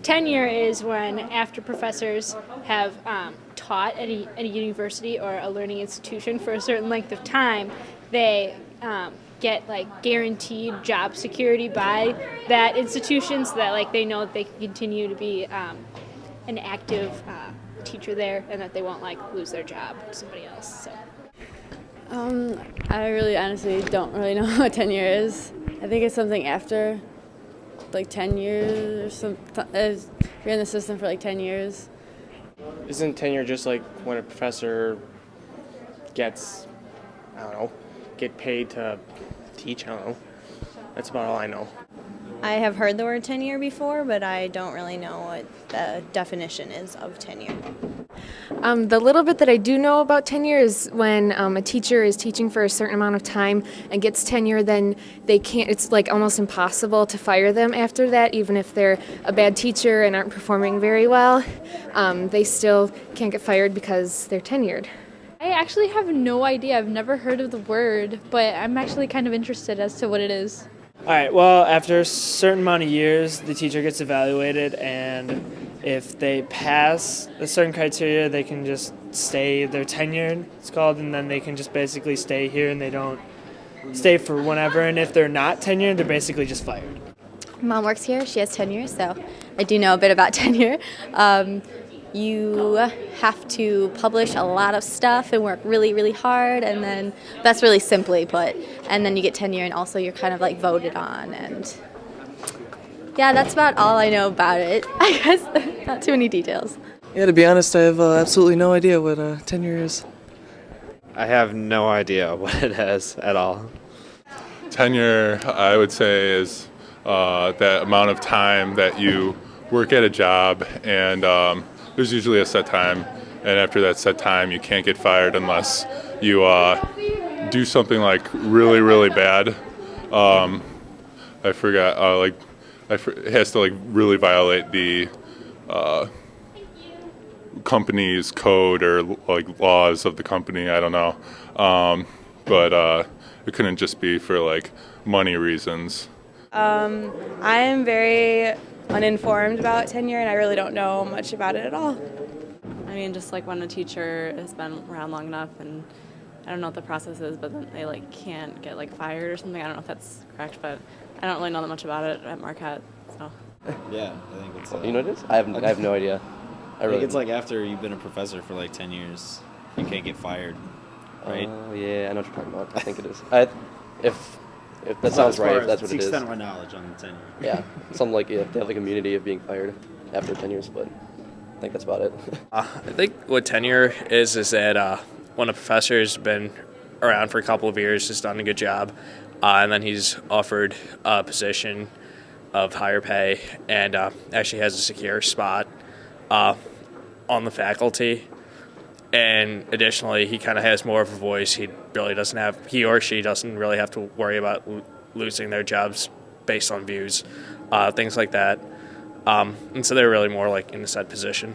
Tenure is when, after professors have taught at a university or a learning institution for a certain length of time, they get like guaranteed job security by that institution, so that like they know that they can continue to be an active teacher there, and that they won't like lose their job to somebody else. So. I really honestly don't really know what tenure is. I think it's something after like 10 years or something. You're in the system for like 10 years. Isn't tenure just like when a professor gets, I don't know, get paid to teach? I don't know. That's about all I know. I have heard the word tenure before, but I don't really know what the definition is of tenure. The little bit that I do know about tenure is when a teacher is teaching for a certain amount of time and gets tenure, then they can't, it's like almost impossible to fire them after that, even if they're a bad teacher and aren't performing very well. They still can't get fired because they're tenured. I actually have no idea. I've never heard of the word, but I'm actually kind of interested as to what it is. All right, well, after a certain amount of years, the teacher gets evaluated, and if they pass a certain criteria, they can just stay, they're tenured, it's called, and then they can just basically stay here and they don't stay for whenever. And if they're not tenured, they're basically just fired. Mom works here, she has tenure, so I do know a bit about tenure. You have to publish a lot of stuff and work really, really hard, and then that's really simply put. And then you get tenure, and also you're kind of like voted on, and yeah, that's about all I know about it. I guess not too many details. Yeah, to be honest, I have absolutely no idea what tenure is. I have no idea what it is at all. Tenure, I would say, is that amount of time that you work at a job, and there's usually a set time, and after that set time, you can't get fired unless you do something like really, really bad. I forgot, it has to like really violate the company's code or like laws of the company. I don't know, but it couldn't just be for like money reasons. I am very uninformed about tenure, and I really don't know much about it at all. I mean, just like when a teacher has been around long enough, and I don't know what the process is, but then they like can't get like fired or something. I don't know if that's correct, but I don't really know that much about it at Marquette. So. Yeah, I think it's. You know what it is? I have no idea. I think it's like after you've been a professor for like 10 years, you can't get fired, right? Oh yeah, I know what you're talking about. I think it is. If that sounds right, if that's what it is. It's the extent of my knowledge on the tenure. Yeah, something like if they have like immunity of being fired after 10 years, but I think that's about it. I think what tenure is that when a professor has been around for a couple of years, has done a good job, and then he's offered a position of higher pay and actually has a secure spot on the faculty. And additionally, he kind of has more of a voice. He or she doesn't really have to worry about losing their jobs based on views, things like that. And so they're really more like in a set position.